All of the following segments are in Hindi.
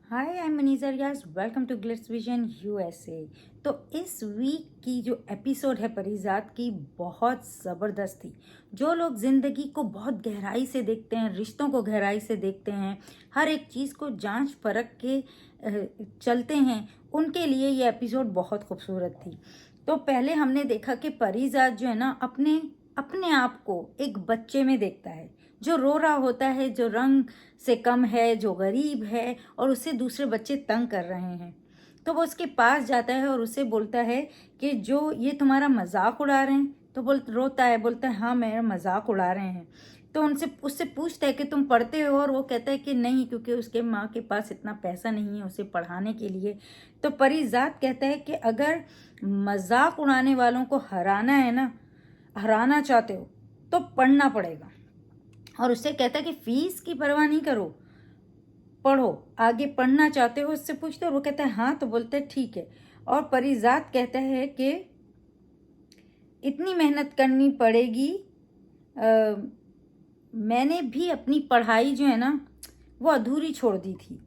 Hi I am Maniza Riaz, welcome to Glitz Vision USA. तो इस वीक की जो एपिसोड है परिजात की, बहुत ज़बरदस्त थी। जो लोग ज़िंदगी को बहुत गहराई से देखते हैं, रिश्तों को गहराई से देखते हैं, हर एक चीज़ को जांच परख के चलते हैं, उनके लिए ये एपिसोड बहुत खूबसूरत थी। तो पहले हमने देखा कि परिजात जो है ना, अपने अपने आप को एक बच्चे में देखता है जो रो रहा होता है, जो रंग से कम है, जो गरीब है और उसे दूसरे बच्चे तंग कर रहे हैं। तो वो उसके पास जाता है और उसे बोलता है कि जो ये तुम्हारा मजाक उड़ा रहे हैं। तो रोता है, बोलता है हाँ मेरा मजाक उड़ा रहे हैं। तो उनसे उससे पूछता है कि तुम पढ़ते हो, और वो कहता है कि नहीं, क्योंकि उसके माँ के पास इतना पैसा नहीं है उसे पढ़ाने के लिए। तो परिजात कहता है कि अगर मजाक उड़ाने वालों को हराना है ना, हराना चाहते हो तो पढ़ना पड़ेगा। और उससे कहता है कि फीस की परवाह नहीं करो, पढ़ो, आगे पढ़ना चाहते हो उससे पूछते हो। वो कहता है हाँ, तो बोलते हैं ठीक है। और परिजात कहता है कि इतनी मेहनत करनी पड़ेगी। मैंने भी अपनी पढ़ाई जो है ना, वो अधूरी छोड़ दी थी।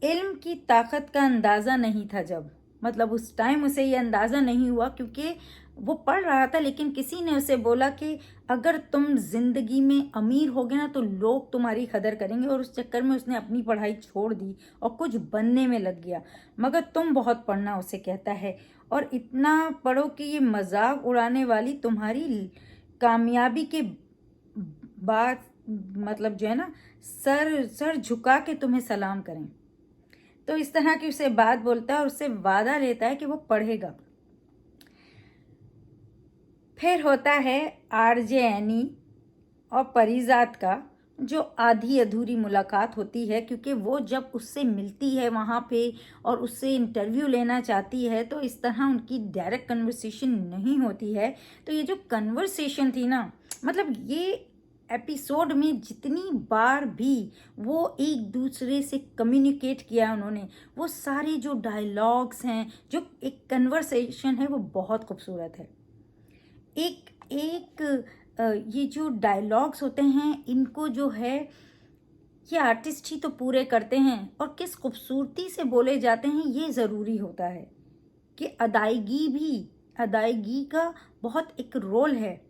इल्म की ताकत का अंदाज़ा नहीं था जब, मतलब उस टाइम उसे ये अंदाज़ा नहीं हुआ, क्योंकि वो पढ़ रहा था लेकिन किसी ने उसे बोला कि अगर तुम ज़िंदगी में अमीर होगे ना तो लोग तुम्हारी कदर करेंगे, और उस चक्कर में उसने अपनी पढ़ाई छोड़ दी और कुछ बनने में लग गया। मगर तुम बहुत पढ़ना, उसे कहता है, और इतना पढ़ो कि ये मजाक उड़ाने वाली तुम्हारी कामयाबी के बाद, मतलब जो है ना, सर सर झुका के तुम्हें सलाम करें। तो इस तरह की उसे बात बोलता है और उससे वादा लेता है कि वो पढ़ेगा। फिर होता है आरजे एनी और परिजात का जो आधी अधूरी मुलाकात होती है, क्योंकि वो जब उससे मिलती है वहाँ पे और उससे इंटरव्यू लेना चाहती है, तो इस तरह उनकी डायरेक्ट कन्वर्सेशन नहीं होती है। तो ये जो कन्वर्सेशन थी ना, मतलब ये एपिसोड में जितनी बार भी वो एक दूसरे से कम्युनिकेट किया उन्होंने, वो सारे जो डायलॉग्स हैं, जो एक कन्वर्सेशन है, वो बहुत खूबसूरत है। एक एक ये जो डायलॉग्स होते हैं, इनको जो है, ये आर्टिस्ट ही तो पूरे करते हैं, और किस खूबसूरती से बोले जाते हैं, ये ज़रूरी होता है कि अदायगी का बहुत एक रोल है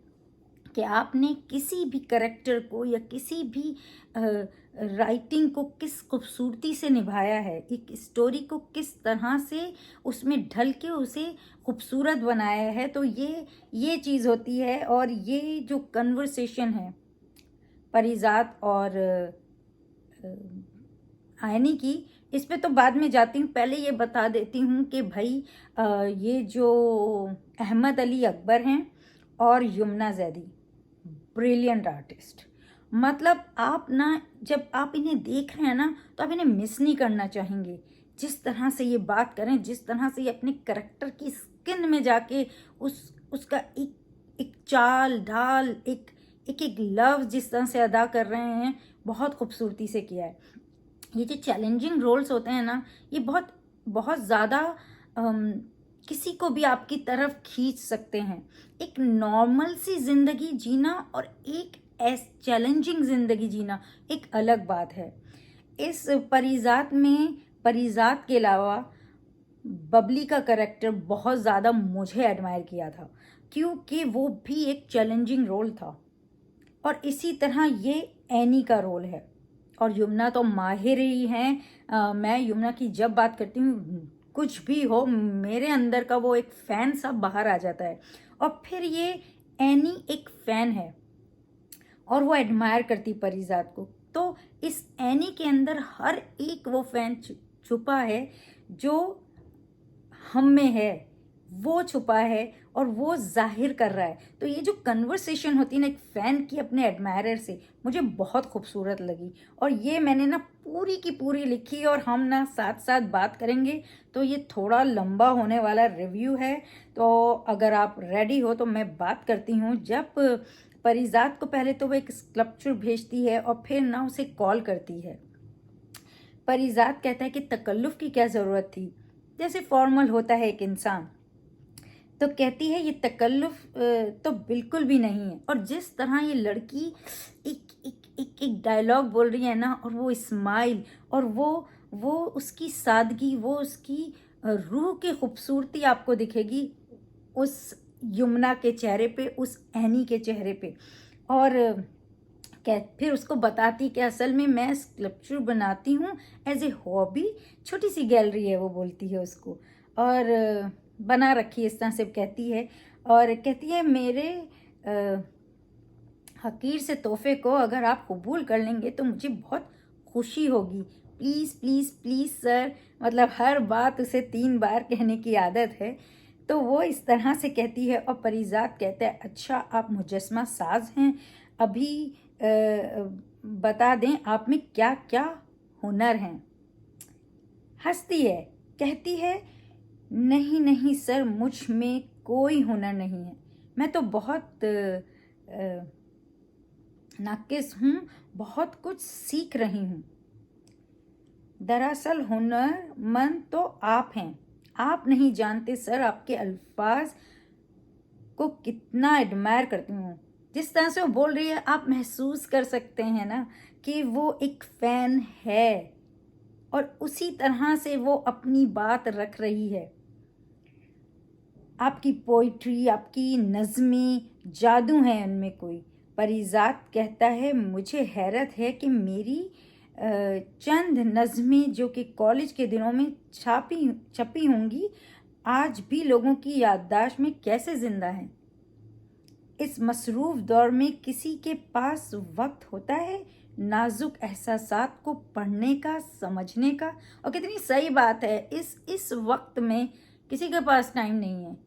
कि आपने किसी भी करेक्टर को या किसी भी राइटिंग को किस खूबसूरती से निभाया है, एक स्टोरी को किस तरह से उसमें ढल के उसे खूबसूरत बनाया है। तो ये चीज़ होती है। और ये जो कन्वर्सेशन है परिजात और आयनी की, इस पे तो बाद में जाती हूँ। पहले ये बता देती हूँ कि भाई ये जो अहमद अली अकबर हैं और यमुना जैदी, ब्रिलियंट आर्टिस्ट। मतलब आप ना, जब आप इन्हें देख रहे हैं ना, तो आप इन्हें मिस नहीं करना चाहेंगे। जिस तरह से ये बात करें, जिस तरह से ये अपने करेक्टर की स्किन में जाके उसका एक एक चाल ढाल, एक एक एक लव जिस तरह से अदा कर रहे हैं, बहुत खूबसूरती से किया है। ये जो चैलेंजिंग रोल्स होते हैं ना, ये बहुत बहुत ज़्यादा किसी को भी आपकी तरफ खींच सकते हैं। एक नॉर्मल सी ज़िंदगी जीना और एक चैलेंजिंग ज़िंदगी जीना एक अलग बात है। इस परिजात में, परिजात के अलावा बबली का करेक्टर बहुत ज़्यादा मुझे एडमायर किया था, क्योंकि वो भी एक चैलेंजिंग रोल था। और इसी तरह ये एनी का रोल है। और यमुना तो माहिर ही हैं। मैं यमुना की जब बात करती हूँ, कुछ भी हो, मेरे अंदर का वो एक फ़ैन सा बाहर आ जाता है। और फिर ये एनी एक फ़ैन है और वो एडमायर करती परिजात को। तो इस एनी के अंदर हर एक वो फ़ैन छुपा है जो हम में है, वो छुपा है और वो जाहिर कर रहा है। तो ये जो कन्वर्सेशन होती है ना एक फ़ैन की अपने एडमायरर से, मुझे बहुत खूबसूरत लगी। और ये मैंने ना पूरी की पूरी लिखी, और हम ना साथ साथ बात करेंगे। तो ये थोड़ा लंबा होने वाला रिव्यू है। तो अगर आप रेडी हो तो मैं बात करती हूँ। जब परिजात को पहले तो वो एक स्कल्पचर भेजती है और फिर ना उसे कॉल करती है। परिजात कहता है कि तकल्लुफ़ की क्या ज़रूरत थी, जैसे फॉर्मल होता है एक इंसान। तो कहती है ये तकल्लुफ़ तो बिल्कुल भी नहीं है। और जिस तरह ये लड़की एक एक एक एक डायलॉग बोल रही है ना, और वो स्माइल, और वो वो उसकी सादगी, वो उसकी रूह की खूबसूरती आपको दिखेगी उस यमुना के चेहरे पे, उस एनी के चेहरे पे। और फिर उसको बताती कि असल में मैं स्कल्पचर बनाती हूँ एज ए हॉबी, छोटी सी गैलरी है वो बोलती है उसको, और बना रखी है इस तरह से कहती है। और कहती है मेरे हकीर से तोहफे को अगर आप कबूल कर लेंगे तो मुझे बहुत खुशी होगी। प्लीज़ प्लीज़ प्लीज़ सर, मतलब हर बात उसे 3 बार कहने की आदत है। तो वो इस तरह से कहती है और परिजात कहता है अच्छा आप मुजस्मा साज हैं, अभी बता दें आप में क्या क्या हुनर हैं। हंसती है, कहती है नहीं नहीं सर, मुझ में कोई हुनर नहीं है, मैं तो बहुत नाकिस हूँ, बहुत कुछ सीख रही हूँ। दरअसल हुनरमंद तो आप हैं, आप नहीं जानते सर आपके अल्फाज को कितना एडमायर करती हूँ। जिस तरह से वो बोल रही है आप महसूस कर सकते हैं ना कि वो एक फ़ैन है, और उसी तरह से वो अपनी बात रख रही है। आपकी पोइट्री, आपकी नज़में, जादू है उनमें कोई। परिजात कहता है मुझे हैरत है कि मेरी चंद नज़में जो कि कॉलेज के दिनों में छपी होंगी आज भी लोगों की याददाश्त में कैसे ज़िंदा हैं। इस मसरूफ़ दौर में किसी के पास वक्त होता है नाजुक एहसासात को पढ़ने का, समझने का। और कितनी सही बात है, इस वक्त में किसी के पास टाइम नहीं है।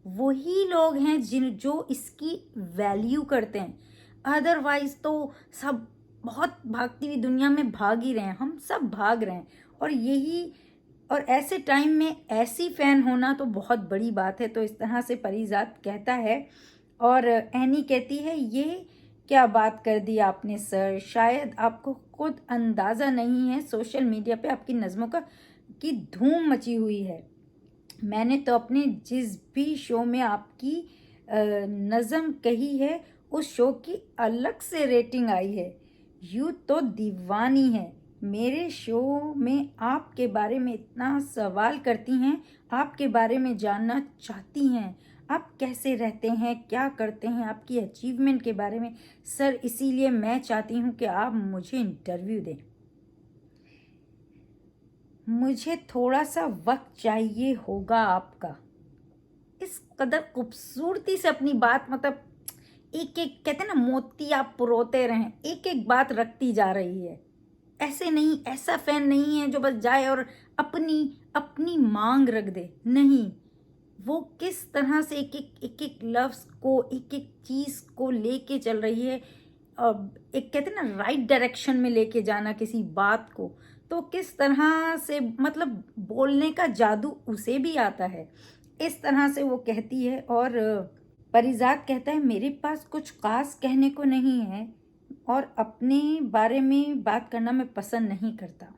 वही लोग हैं जो इसकी वैल्यू करते हैं। अदरवाइज तो सब बहुत भागती हुई दुनिया में भाग ही रहे हैं, हम सब भाग रहे हैं। और ऐसे टाइम में ऐसी फ़ैन होना तो बहुत बड़ी बात है। तो इस तरह से परिजात कहता है। और एनी कहती है ये क्या बात कर दी आपने सर, शायद आपको खुद अंदाज़ा नहीं है सोशल मीडिया पे आपकी नज़मों की धूम मची हुई है। मैंने तो अपने जिस भी शो में आपकी नज़म कही है उस शो की अलग से रेटिंग आई है। यूँ तो दीवानी है, मेरे शो में आपके बारे में इतना सवाल करती हैं, आपके बारे में जानना चाहती हैं, आप कैसे रहते हैं, क्या करते हैं, आपकी अचीवमेंट के बारे में सर, इसीलिए मैं चाहती हूँ कि आप मुझे इंटरव्यू दें। मुझे थोड़ा सा वक्त चाहिए होगा आपका। इस कदर खूबसूरती से अपनी बात, मतलब एक एक कहते हैं ना मोती आप पुरोते रहें, एक एक बात रखती जा रही है। ऐसे नहीं, ऐसा फैन नहीं है जो बस जाए और अपनी अपनी मांग रख दे, नहीं। वो किस तरह से एक एक लफ्ज़ को, एक एक चीज़ को लेके चल रही है। एक कहते हैं ना राइट डायरेक्शन में लेके जाना किसी बात को, तो किस तरह से मतलब बोलने का जादू उसे भी आता है। इस तरह से वो कहती है। और परिजात कहता है मेरे पास कुछ खास कहने को नहीं है और अपने बारे में बात करना मैं पसंद नहीं करता।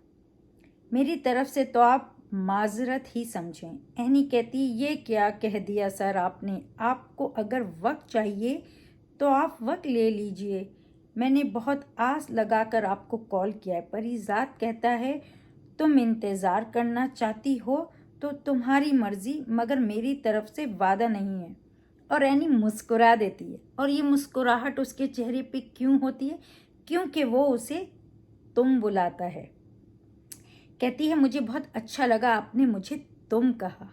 मेरी तरफ से तो आप माजरत ही समझें। एनी कहती ये क्या कह दिया सर आपने, आपको अगर वक्त चाहिए तो आप वक्त ले लीजिए, मैंने बहुत आस लगाकर आपको कॉल किया है। परिजात कहता है तुम इंतज़ार करना चाहती हो तो तुम्हारी मर्ज़ी, मगर मेरी तरफ से वादा नहीं है। और एनी मुस्कुरा देती है। और ये मुस्कुराहट उसके चेहरे पे क्यों होती है? क्योंकि वो उसे तुम बुलाता है। कहती है मुझे बहुत अच्छा लगा आपने मुझे तुम कहा।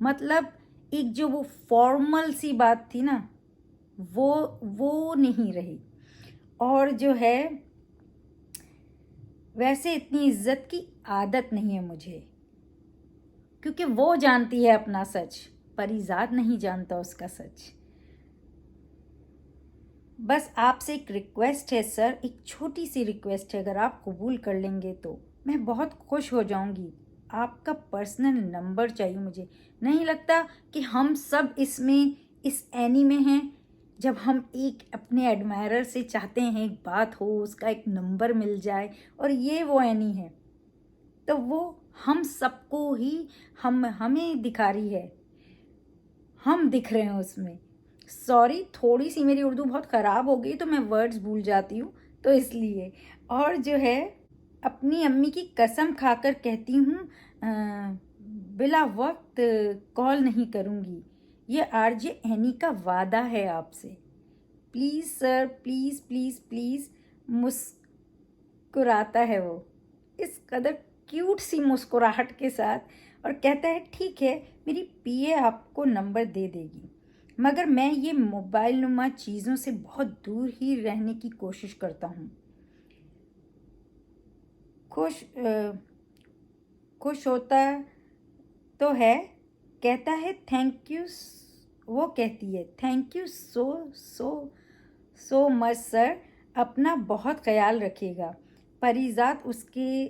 मतलब एक जो वो फॉर्मल सी बात थी ना, वो नहीं रही। और जो है वैसे इतनी इज्जत की आदत नहीं है मुझे, क्योंकि वो जानती है अपना सच, परिजात नहीं जानता उसका सच। बस आपसे एक रिक्वेस्ट है सर, एक छोटी सी रिक्वेस्ट है, अगर आप कबूल कर लेंगे तो मैं बहुत खुश हो जाऊंगी। आपका पर्सनल नंबर चाहिए मुझे। नहीं लगता कि हम सब इसमें इस एनी में हैं, जब हम एक अपने एडमायरर से चाहते हैं एक बात हो, उसका एक नंबर मिल जाए, और ये वो एनी है। तो वो हम सबको ही हमें दिखा रही है, हम दिख रहे हैं उसमें। सॉरी, थोड़ी सी मेरी उर्दू बहुत ख़राब हो गई तो मैं वर्ड्स भूल जाती हूँ, तो इसलिए। और जो है अपनी अम्मी की कसम खाकर कहती हूँ बिला वक्त कॉल नहीं करूँगी। ये आरजे एनी का वादा है आपसे। Please sir, please please please. मुस्कुराता है वो इस कदर क्यूट सी मुस्कुराहट के साथ और कहता है ठीक है, मेरी पीए आपको नंबर दे देगी, मगर मैं ये मोबाइल नुमा चीज़ों से बहुत दूर ही रहने की कोशिश करता हूँ। खुश होता तो है, कहता है थैंक यू। वो कहती है thank you so so so much sir, अपना बहुत ख्याल रखिएगा। परिजात उसके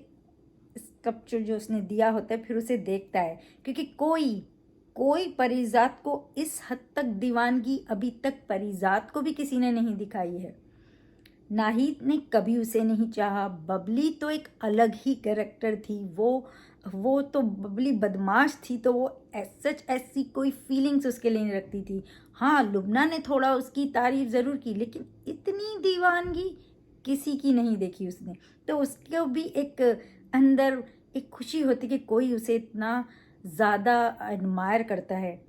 स्कल्पचर जो उसने दिया होता है फिर उसे देखता है, क्योंकि कोई परिजात को इस हद तक दीवानगी अभी तक परिजात को भी किसी ने नहीं दिखाई है। नाहिद ने कभी उसे नहीं चाहा। बबली तो एक अलग ही कैरेक्टर थी। वो तो बबली बदमाश थी, तो वो सच ऐसी कोई फीलिंग्स उसके लिए नहीं रखती थी। हाँ, लुबना ने थोड़ा उसकी तारीफ ज़रूर की, लेकिन इतनी दीवानगी किसी की नहीं देखी उसने। तो उसको भी एक अंदर एक खुशी होती कि कोई उसे इतना ज़्यादा एडमायर करता है।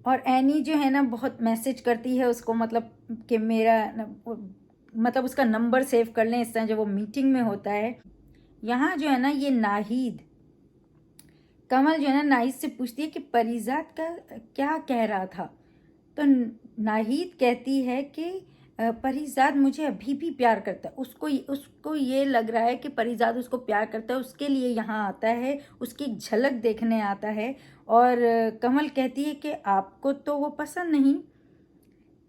और एनी जो है ना बहुत मैसेज करती है उसको, मतलब कि मतलब उसका नंबर सेव कर लें इस तरह जब वो मीटिंग में होता है। यहाँ जो है ना ये नाहिद, कमल जो है ना नाहिद से पूछती है कि परिजात का क्या कह रहा था। तो नाहिद कहती है कि परिजात मुझे अभी भी प्यार करता है। उसको ये लग रहा है कि परिजात उसको प्यार करता है, उसके लिए यहाँ आता है, उसकी एक झलक देखने आता है। और कमल कहती है कि आपको तो वो पसंद नहीं।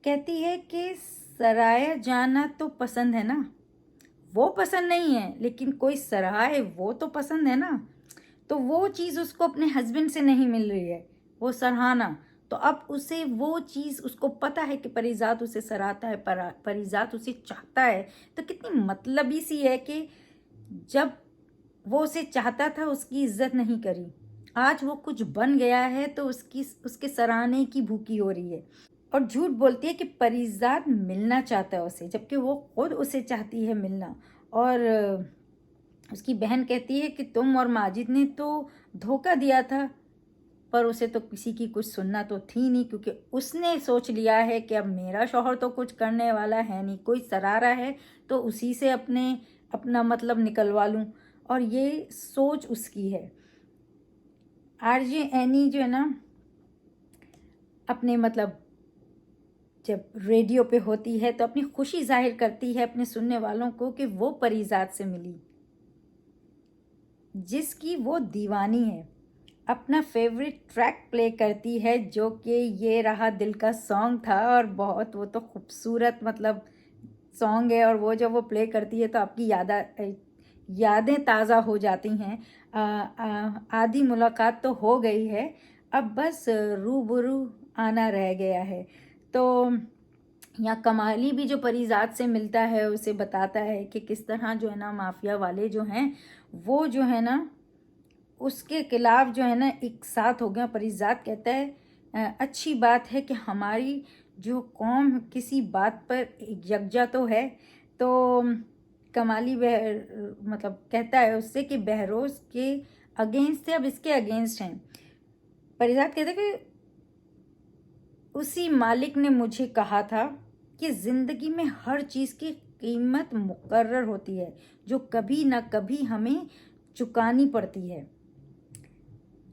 कहती है कि सराय जाना तो पसंद है ना, वो पसंद नहीं है, लेकिन कोई सराय वो तो पसंद है ना। तो वो चीज़ उसको अपने हस्बैंड से नहीं मिल रही है, वो सराहना। तो अब उसे वो चीज़, उसको पता है कि परिजात उसे सराहता है, परिजात उसे चाहता है। तो कितनी मतलबी सी है कि जब वो उसे चाहता था उसकी इज्जत नहीं करी, आज वो कुछ बन गया है तो उसके सराहने की भूखी हो रही है। और झूठ बोलती है कि परिजात मिलना चाहता है उसे, जबकि वो खुद उसे चाहती है मिलना। और उसकी बहन कहती है कि तुम और माजिद ने तो धोखा दिया था, पर उसे तो किसी की कुछ सुनना तो थी नहीं, क्योंकि उसने सोच लिया है कि अब मेरा शौहर तो कुछ करने वाला है नहीं, कोई सरारा है तो उसी से अपना मतलब निकलवा लूँ। और ये सोच उसकी है। आरजे एनी जो है ना अपने मतलब जब रेडियो पे होती है तो अपनी खुशी जाहिर करती है अपने सुनने वालों को कि वो परिजात से मिली जिसकी वो दीवानी है। अपना फेवरेट ट्रैक प्ले करती है जो कि ये रहा दिल का सॉन्ग था, और बहुत वो तो खूबसूरत मतलब सॉन्ग है। और वो जब वो प्ले करती है तो आपकी यादें ताज़ा हो जाती हैं। आधी मुलाकात तो हो गई है, अब बस रूबरू आना रह गया है। तो यहाँ कमाली भी जो परिजात से मिलता है उसे बताता है कि किस तरह जो है ना माफिया वाले जो हैं वो जो है ना उसके खिलाफ जो है ना एक साथ हो गया। परिजात कहता है अच्छी बात है कि हमारी जो कौम किसी बात पर यकजा तो है। तो कमाली मतलब कहता है उससे कि बहरोज के अगेंस्ट थे, अब इसके अगेंस्ट हैं। परिजात कहते कि उसी मालिक ने मुझे कहा था कि ज़िंदगी में हर चीज़ की कीमत मुकर्रर होती है जो कभी ना कभी हमें चुकानी पड़ती है।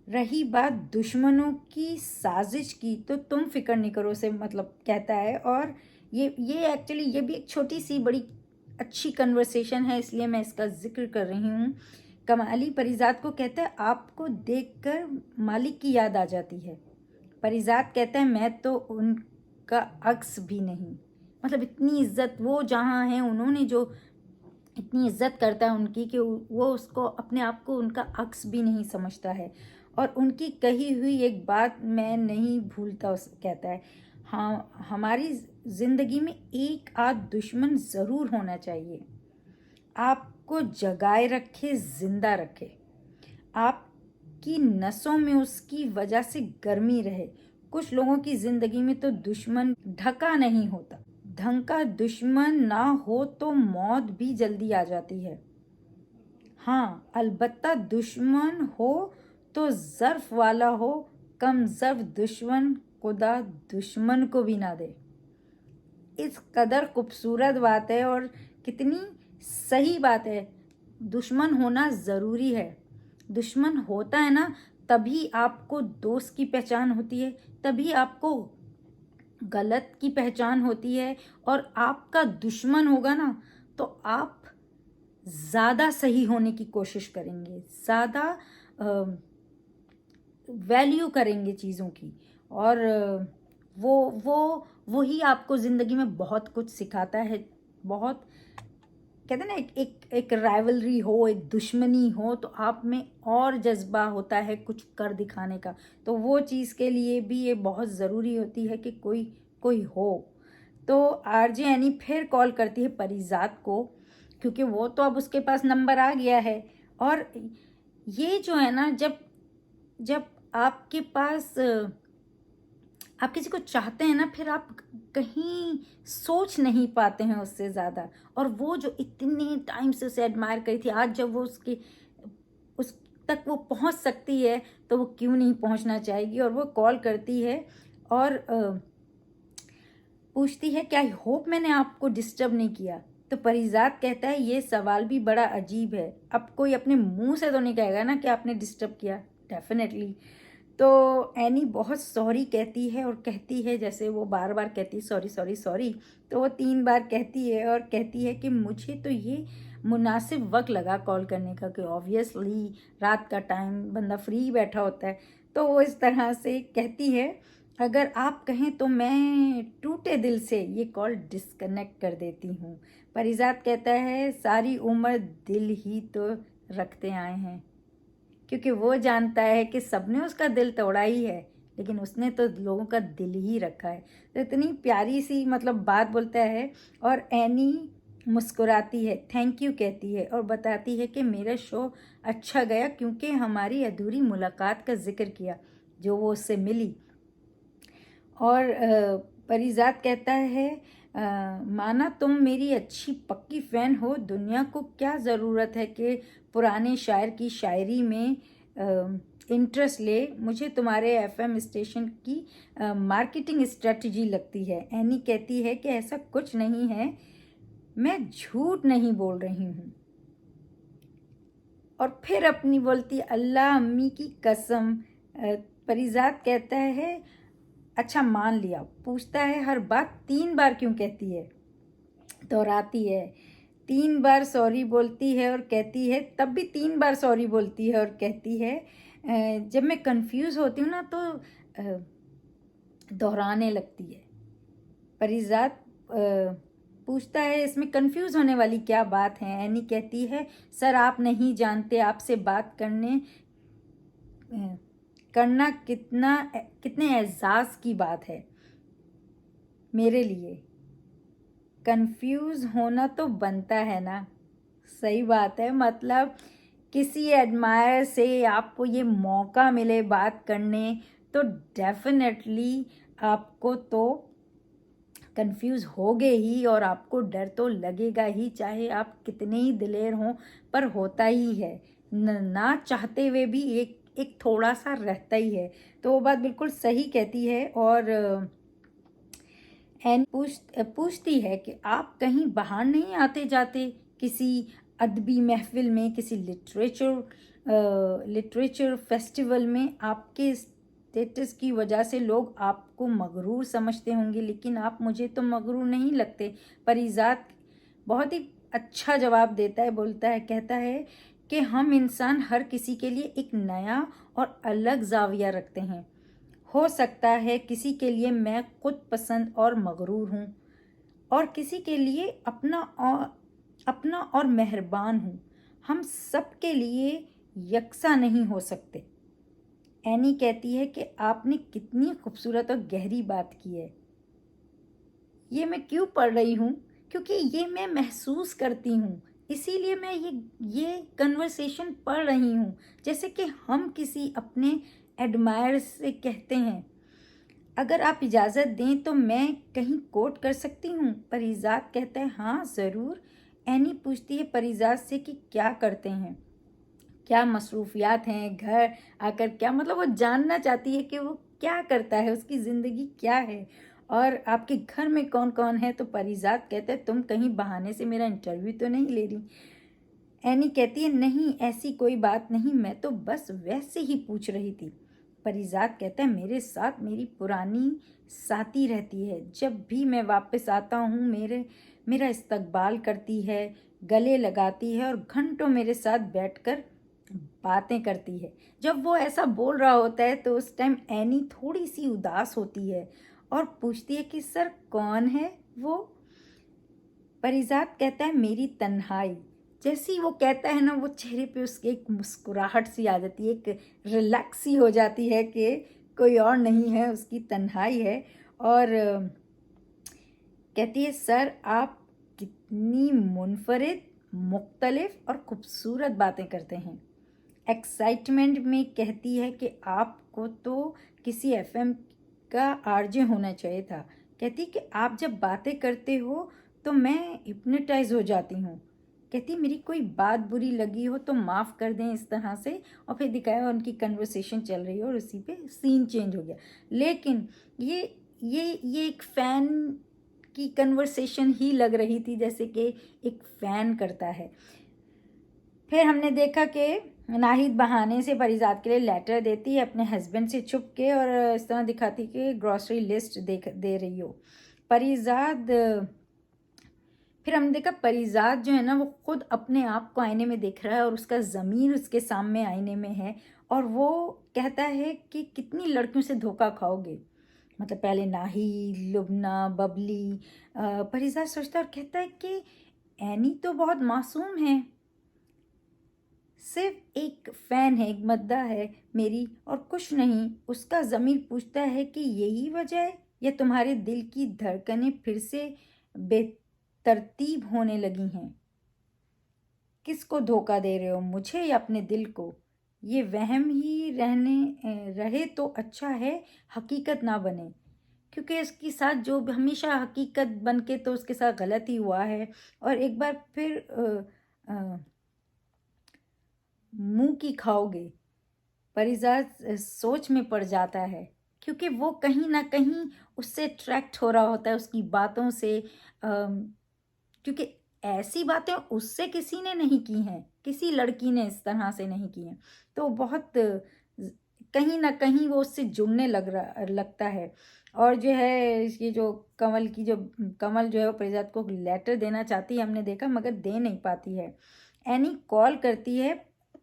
रही बात दुश्मनों की साजिश की तो तुम फिक्र नहीं करो से मतलब कहता है। और ये एक्चुअली ये भी एक छोटी सी बड़ी अच्छी कन्वर्सेशन है, इसलिए मैं इसका जिक्र कर रही हूँ। कमाली परिजात को कहता है आपको देखकर मालिक की याद आ जाती है। परिजात कहता है मैं तो उनका अक्स भी नहीं, मतलब इतनी इज्जत वो जहाँ हैं उन्होंने जो इतनी इज्जत करता है उनकी कि वो उसको अपने आप को उनका अक्स भी नहीं समझता है। और उनकी कही हुई एक बात मैं नहीं भूलता, उस कहता है हाँ हमारी ज़िंदगी में एक आध दुश्मन ज़रूर होना चाहिए, आपको जगाए रखे, जिंदा रखे, आपकी नसों में उसकी वजह से गर्मी रहे। कुछ लोगों की ज़िंदगी में तो दुश्मन ढका नहीं होता, ढंग का दुश्मन ना हो तो मौत भी जल्दी आ जाती है। हाँ, अलबत्ता दुश्मन हो तो ज़र्फ वाला हो, कम ज़र्फ दुश्मन खुदा दुश्मन को भी ना दे। इस कदर खूबसूरत बात है और कितनी सही बात है। दुश्मन होना ज़रूरी है। दुश्मन होता है ना, तभी आपको दोस्त की पहचान होती है, तभी आपको गलत की पहचान होती है। और आपका दुश्मन होगा ना तो आप ज़्यादा सही होने की कोशिश करेंगे, ज़्यादा वैल्यू करेंगे चीज़ों की। और वो ही आपको ज़िंदगी में बहुत कुछ सिखाता है। बहुत कहते हैं ना, एक राइवलरी हो, एक दुश्मनी हो तो आप में और जज्बा होता है कुछ कर दिखाने का। तो वो चीज़ के लिए भी ये बहुत ज़रूरी होती है कि कोई कोई हो। तो आरजे एनी फिर कॉल करती है परिजात को, क्योंकि वो तो अब उसके पास नंबर आ गया है। और ये जो है ना, जब जब आपके पास आप किसी को चाहते हैं ना, फिर आप कहीं सोच नहीं पाते हैं उससे ज़्यादा। और वो जो इतने टाइम से उसे एडमायर करी थी, आज जब वो उस तक वो पहुंच सकती है तो वो क्यों नहीं पहुंचना चाहेगी। और वो कॉल करती है और पूछती है कि आई होप मैंने आपको डिस्टर्ब नहीं किया। तो परिजात कहता है ये सवाल भी बड़ा अजीब है, अब कोई अपने मुंह से तो नहीं कहेगा ना कि आपने डिस्टर्ब किया। डेफिनेटली। तो एनी बहुत सॉरी कहती है और कहती है, जैसे वो बार बार कहती है सॉरी सॉरी सॉरी, तो वो 3 बार कहती है और कहती है कि मुझे तो ये मुनासिब वक्त लगा कॉल करने का, कि ऑब्वियसली रात का टाइम बंदा फ्री बैठा होता है। तो वो इस तरह से कहती है, अगर आप कहें तो मैं टूटे दिल से ये कॉल डिस्कनेक्ट कर देती हूँ। परिजात कहता है सारी उम्र दिल ही तो रखते आए हैं, क्योंकि वो जानता है कि सबने उसका दिल तोड़ा ही है, लेकिन उसने तो लोगों का दिल ही रखा है। तो इतनी प्यारी सी मतलब बात बोलता है। और एनी मुस्कुराती है, थैंक यू कहती है और बताती है कि मेरा शो अच्छा गया, क्योंकि हमारी अधूरी मुलाकात का जिक्र किया जो वो उससे मिली। और परिजात कहता है माना तुम मेरी अच्छी पक्की फ़ैन हो, दुनिया को क्या ज़रूरत है कि पुराने शायर की शायरी में इंटरेस्ट ले, मुझे तुम्हारे एफएम स्टेशन की मार्केटिंग स्ट्रेटजी लगती है। एनी कहती है कि ऐसा कुछ नहीं है, मैं झूठ नहीं बोल रही हूँ। और फिर अपनी बोलती अल्लाह अम्मी की कसम। परिजात कहता है अच्छा मान लिया। पूछता है हर बात 3 बार क्यों कहती है। दोहराती है, 3 बार सॉरी बोलती है और कहती है, तब भी 3 बार सॉरी बोलती है और कहती है जब मैं कंफ्यूज होती हूँ ना तो दोहराने लगती है। परिजात पूछता है इसमें कंफ्यूज होने वाली क्या बात है। एनी कहती है सर आप नहीं जानते, आपसे बात करना कितने एहसास की बात है मेरे लिए। कंफ्यूज होना तो बनता है ना। सही बात है, मतलब किसी एडमायर से आपको ये मौका मिले बात करने तो डेफिनेटली आपको तो कंफ्यूज होगे ही, और आपको डर तो लगेगा ही, चाहे आप कितने ही दिलेर हों, पर होता ही है। ना चाहते हुए भी एक थोड़ा सा रहता ही है। तो वो बात बिल्कुल सही कहती है। और एन पूछती है कि आप कहीं बाहर नहीं आते जाते, किसी अदबी महफिल में, किसी लिटरेचर फेस्टिवल में। आपके स्टेटस की वजह से लोग आपको मगरूर समझते होंगे, लेकिन आप मुझे तो मगरूर नहीं लगते। परिजात बहुत ही अच्छा जवाब देता है, बोलता है, कहता है कि हम इंसान हर किसी के लिए एक नया और अलग जाविया रखते हैं। हो सकता है किसी के लिए मैं खुद पसंद और मगरूर हूँ, और किसी के लिए अपना और मेहरबान हूँ। हम सब के लिए यकसा नहीं हो सकते। एनी कहती है कि आपने कितनी खूबसूरत और गहरी बात की है। ये मैं क्यों पढ़ रही हूँ, क्योंकि ये मैं महसूस करती हूँ, इसीलिए मैं ये कन्वर्सेशन पढ़ रही हूँ। जैसे कि हम किसी अपने एडमायर से कहते हैं, अगर आप इजाज़त दें तो मैं कहीं कोट कर सकती हूँ। परिजात कहता है हाँ ज़रूर। एनी पूछती है परिजात से कि क्या करते हैं, क्या मसरूफियात हैं, घर आकर क्या, मतलब वो जानना चाहती है कि वो क्या करता है, उसकी ज़िंदगी क्या है और आपके घर में कौन कौन है। तो परिजात कहता है तुम कहीं बहाने से मेरा इंटरव्यू तो नहीं ले रही। एनी कहती है नहीं ऐसी कोई बात नहीं, मैं तो बस वैसे ही पूछ रही थी। परिजात कहता है मेरे साथ मेरी पुरानी साथी रहती है, जब भी मैं वापस आता हूँ मेरा इस्तकबाल करती है, गले लगाती है और घंटों मेरे साथ बैठकर बातें करती है। जब वो ऐसा बोल रहा होता है तो उस टाइम एनी थोड़ी सी उदास होती है और पूछती है कि सर कौन है वो। परिजात कहता है मेरी तन्हाई। जैसे ही वो कहता है ना, वो चेहरे पे उसके एक मुस्कुराहट सी आ जाती है, एक रिलैक्स सी हो जाती है कि कोई और नहीं है, उसकी तन्हाई है। और कहती है सर आप कितनी मुनफरिद, मुख्तलिफ और खूबसूरत बातें करते हैं। एक्साइटमेंट में कहती है कि आपको तो किसी एफएम का आरजे होना चाहिए था। कहती कि आप जब बातें करते हो तो मैं हिप्नोटाइज हो जाती हूँ। कहती मेरी कोई बात बुरी लगी हो तो माफ़ कर दें इस तरह से। और फिर दिखाया उनकी कन्वर्सेशन चल रही है और उसी पे सीन चेंज हो गया। लेकिन ये एक फ़ैन की कन्वर्सेशन ही लग रही थी, जैसे कि एक फ़ैन करता है। फिर हमने देखा कि नाहिद बहाने से परिजात के लिए लेटर देती है अपने हस्बैंड से छुप के, और इस तरह दिखाती कि ग्रॉसरी लिस्ट दे रही हो। परिजात फिर हमने देखा परिजात जो है ना, वो खुद अपने आप को आईने में देख रहा है और उसका ज़मीर उसके सामने आईने में है। और वो कहता है कि कितनी लड़कियों से धोखा खाओगे, मतलब पहले नाहिद, लुबना, बबली। परिजात सोचता है और कहता है कि एनी तो बहुत मासूम है, सिर्फ एक फ़ैन है, एक मद्दा है मेरी और कुछ नहीं। उसका ज़मीर पूछता है कि यही वजह है या तुम्हारे दिल की धड़कनें फिर से बेतरतीब होने लगी हैं। किसको धोखा दे रहे हो, मुझे या अपने दिल को? ये वहम ही रहे तो अच्छा है, हकीकत ना बने। क्योंकि इसके साथ जो हमेशा हकीकत बन के तो उसके साथ गलत ही हुआ है। और एक बार फिर मुंह की खाओगे। परिजात सोच में पड़ जाता है क्योंकि वो कहीं ना कहीं उससे अट्रैक्ट हो रहा होता है उसकी बातों से। क्योंकि ऐसी बातें उससे किसी ने नहीं की हैं, किसी लड़की ने इस तरह से नहीं की हैं। तो बहुत कहीं ना कहीं वो उससे जुड़ने लगता है। और जो है ये जो कमल जो है वो परिजात को लेटर देना चाहती है, हमने देखा, मगर दे नहीं पाती है। एनी कॉल करती है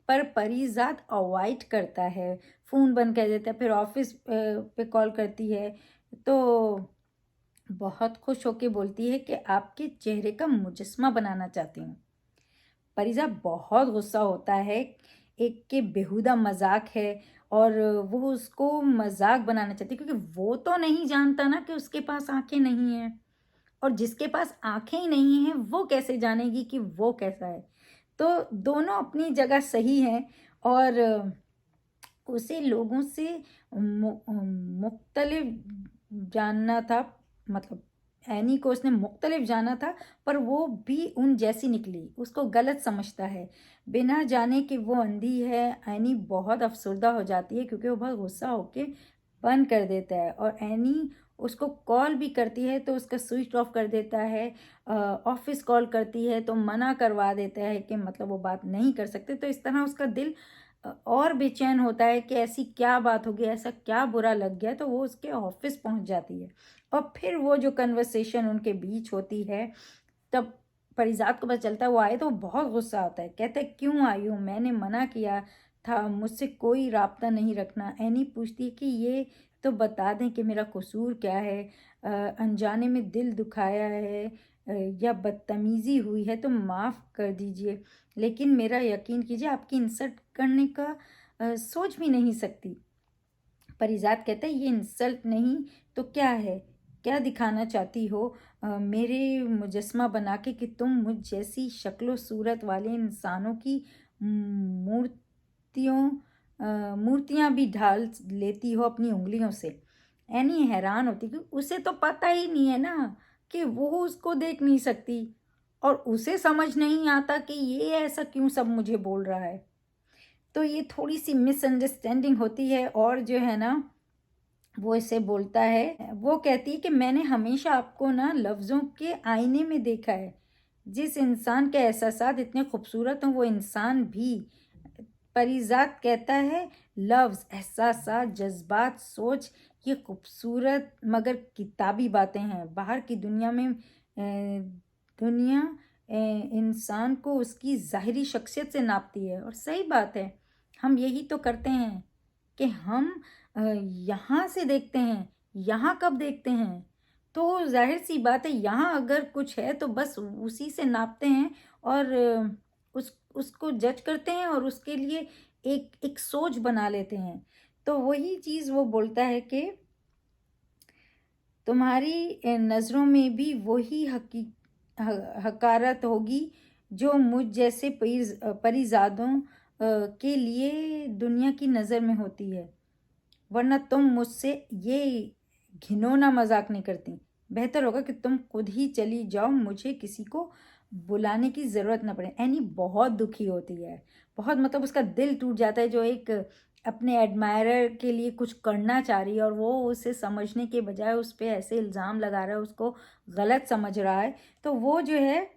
पर परिजात अवॉइड करता है, फ़ोन बंद कर देता है। फिर ऑफिस पे कॉल करती है तो बहुत खुश होके बोलती है कि आपके चेहरे का मुजस्मा बनाना चाहती हूँ। परिजा बहुत गुस्सा होता है, एक के बेहुदा मजाक है और वो उसको मजाक बनाना चाहती है, क्योंकि वो तो नहीं जानता ना कि उसके पास आंखें नहीं हैं। और जिसके पास आंखें ही नहीं हैं वो कैसे जानेगी कि वो कैसा है। तो दोनों अपनी जगह सही हैं। और उसे लोगों से मुख्तलिफ जानना था, मतलब एनी को उसने मुख्तलिफ जाना था, पर वो भी उन जैसी निकली, उसको गलत समझता है बिना जाने कि वो अंधी है। एनी बहुत अफसरदा हो जाती है क्योंकि वो बहुत गुस्सा होके बंद कर देता है। और एनी उसको कॉल भी करती है तो उसका स्विच ऑफ कर देता है। ऑफिस कॉल करती है तो मना करवा देता है कि मतलब वो बात नहीं कर सकते। तो इस तरह उसका दिल और बेचैन होता है कि ऐसी क्या बात हो गई, ऐसा क्या बुरा लग गया। तो वो उसके ऑफिस पहुंच जाती है और फिर वो जो कन्वर्सेशन उनके बीच होती है, तब परिजात को पता चलता है वो आए तो वो बहुत गुस्सा आता है। कहता है क्यों आई हूँ, मैंने मना किया था मुझसे कोई राब्ता नहीं रखना। एनी पूछती है कि ये तो बता दें कि मेरा कसूर क्या है, अनजाने में दिल दुखाया है या बदतमीज़ी हुई है तो माफ़ कर दीजिए, लेकिन मेरा यकीन कीजिए आपकी इंसल्ट करने का सोच भी नहीं सकती। परिजात कहता है ये इंसल्ट नहीं तो क्या है, क्या दिखाना चाहती हो मेरे मुजस्मा बना के कि तुम मुझ जैसी शक्लो सूरत वाले इंसानों की मूर्तियां भी ढाल लेती हो अपनी उंगलियों से। एनी हैरान होती कि उसे तो पता ही नहीं है ना कि वो उसको देख नहीं सकती, और उसे समझ नहीं आता कि ये ऐसा क्यों सब मुझे बोल रहा है। तो ये थोड़ी सी मिसअंडरस्टैंडिंग होती है। और जो है ना, वो इसे बोलता है, वो कहती है कि मैंने हमेशा आपको ना लफ्ज़ों के आईने में देखा है। जिस इंसान के एहसासात इतने खूबसूरत हों वो इंसान भी। परिजात कहता है, लफ्ज़, एहसासात, जज्बात, सोच, ये खूबसूरत मगर किताबी बातें हैं। बाहर की दुनिया में दुनिया इंसान को उसकी ज़ाहिरी शख्सियत से नापती है। और सही बात है, हम यही तो करते हैं कि हम यहाँ से देखते हैं, यहाँ कब देखते हैं, तो जाहिर सी बात है यहाँ अगर कुछ है तो बस उसी से नापते हैं, और उसको जज करते हैं और उसके लिए एक एक सोच बना लेते हैं। तो वही चीज़ वो बोलता है कि तुम्हारी नज़रों में भी वही हकारत होगी जो मुझ जैसे परिज़ादों के लिए दुनिया की नज़र में होती है, वरना तुम मुझसे ये घिनौना मजाक नहीं करती। बेहतर होगा कि तुम खुद ही चली जाओ, मुझे किसी को बुलाने की ज़रूरत ना पड़े। एनी बहुत दुखी होती है, बहुत, मतलब उसका दिल टूट जाता है, जो एक अपने एडमायरर के लिए कुछ करना चाह रही है और वो उसे समझने के बजाय उस पर ऐसे इल्ज़ाम लगा रहा है, उसको गलत समझ रहा है। तो वो जो है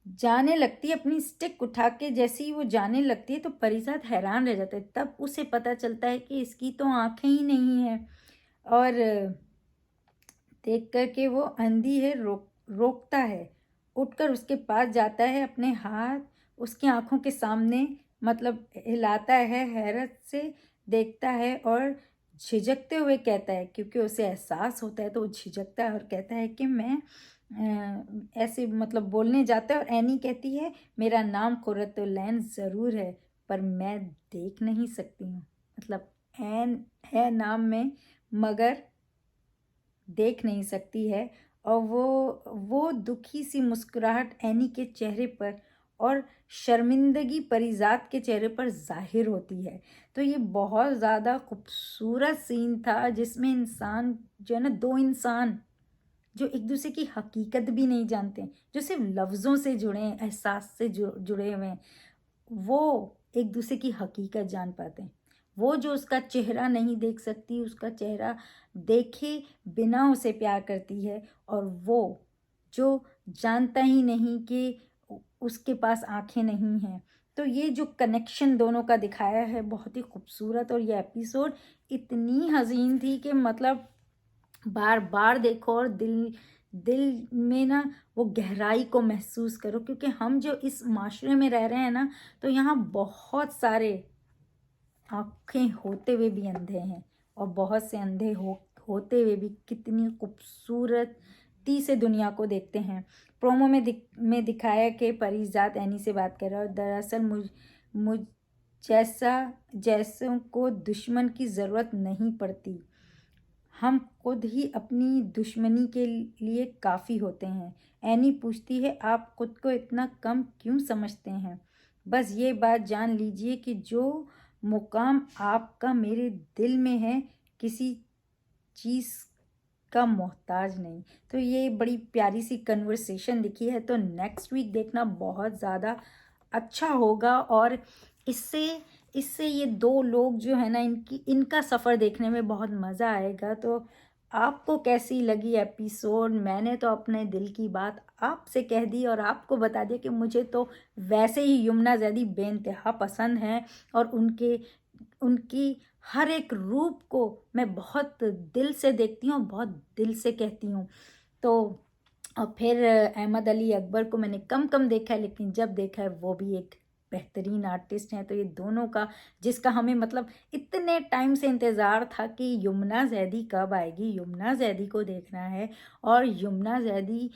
जाने लगती है, अपनी स्टिक उठा के जैसे ही वो जाने लगती है तो परिजात हैरान रह जाता है। तब उसे पता चलता है कि इसकी तो आंखें ही नहीं है, और देख कर के वो अंधी है, रोकता है, उठकर उसके पास जाता है, अपने हाथ उसकी आंखों के सामने मतलब हिलाता है, हैरत से देखता है और झिझकते हुए कहता है, क्योंकि उसे एहसास होता है तो वो झिझकता है और कहता है कि मैं ऐसे मतलब बोलने जाता है। और एनी कहती है, मेरा नाम कुर्रतुलैन ज़रूर है पर मैं देख नहीं सकती हूँ। मतलब एन है नाम में मगर देख नहीं सकती है। और वो दुखी सी मुस्कुराहट एनी के चेहरे पर और शर्मिंदगी परिजात के चेहरे पर जाहिर होती है। तो ये बहुत ज़्यादा खूबसूरत सीन था जिसमें इंसान जो है ना, दो इंसान जो एक दूसरे की हकीकत भी नहीं जानते, जो सिर्फ लफ्ज़ों से जुड़े हैं, एहसास से जुड़े हुए हैं, वो एक दूसरे की हकीकत जान पाते हैं। वो जो उसका चेहरा नहीं देख सकती, उसका चेहरा देखे बिना उसे प्यार करती है, और वो जो जानता ही नहीं कि उसके पास आंखें नहीं हैं। तो ये जो कनेक्शन दोनों का दिखाया है बहुत ही खूबसूरत, और ये एपिसोड इतनी हसीन थी कि मतलब बार बार देखो और दिल दिल में ना वो गहराई को महसूस करो, क्योंकि हम जो इस माशरे में रह रहे हैं ना, तो यहाँ बहुत सारे आंखें होते हुए भी अंधे हैं, और बहुत से अंधे होते हुए भी कितनी खूबसूरती से दुनिया को देखते हैं। प्रोमो में दिखाया कि परिजात एनी से बात कर रहा है, और दरअसल मुझ जैसों को दुश्मन की ज़रूरत नहीं पड़ती, हम खुद ही अपनी दुश्मनी के लिए काफ़ी होते हैं। एनी पूछती है, आप खुद को इतना कम क्यों समझते हैं? बस ये बात जान लीजिए कि जो मुकाम आपका मेरे दिल में है, किसी चीज़ का मोहताज नहीं। तो ये बड़ी प्यारी सी कन्वर्सेशन दिखी है, तो नेक्स्ट वीक देखना बहुत ज़्यादा अच्छा होगा। और इससे इससे ये दो लोग जो है ना, इनका सफ़र देखने में बहुत मज़ा आएगा। तो आपको कैसी लगी एपिसोड? मैंने तो अपने दिल की बात आपसे कह दी और आपको बता दिया कि मुझे तो वैसे ही यमुना ज़ैदी बेइंतहा पसंद हैं, और उनकी हर एक रूप को मैं बहुत दिल से देखती हूँ, बहुत दिल से कहती हूँ। तो और फिर अहमद अली अकबर को मैंने कम कम देखा है, लेकिन जब देखा है वो भी एक बेहतरीन आर्टिस्ट हैं। तो ये दोनों का, जिसका हमें मतलब इतने टाइम से इंतज़ार था कि यमुना ज़ैदी कब आएगी, यमुना ज़ैदी को देखना है, और यमुना ज़ैदी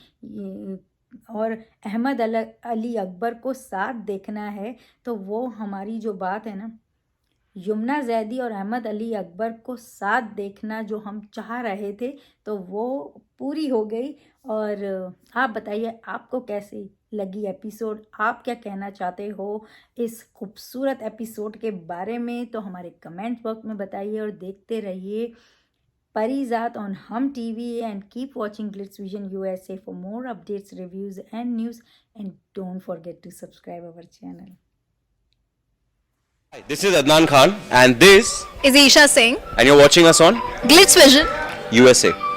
और अहमद अली अकबर को साथ देखना है। तो वो हमारी जो बात है ना, यमुना ज़ैदी और अहमद अली अकबर को साथ देखना जो हम चाह रहे थे, तो वो पूरी हो गई। और आप बताइए आपको कैसी लगी एपिसोड? आप क्या कहना चाहते हो इस खूबसूरत एपिसोड के बारे में? तो हमारे कमेंट बॉक्स में बताइए और देखते रहिए परिजात on Hum TV and keep watching Glitz Vision USA for more updates, reviews and news, and don't forget to subscribe our channel. Hi, this is Adnan Khan and this is Isha Singh. and you're watching us on Glitz Vision. USA.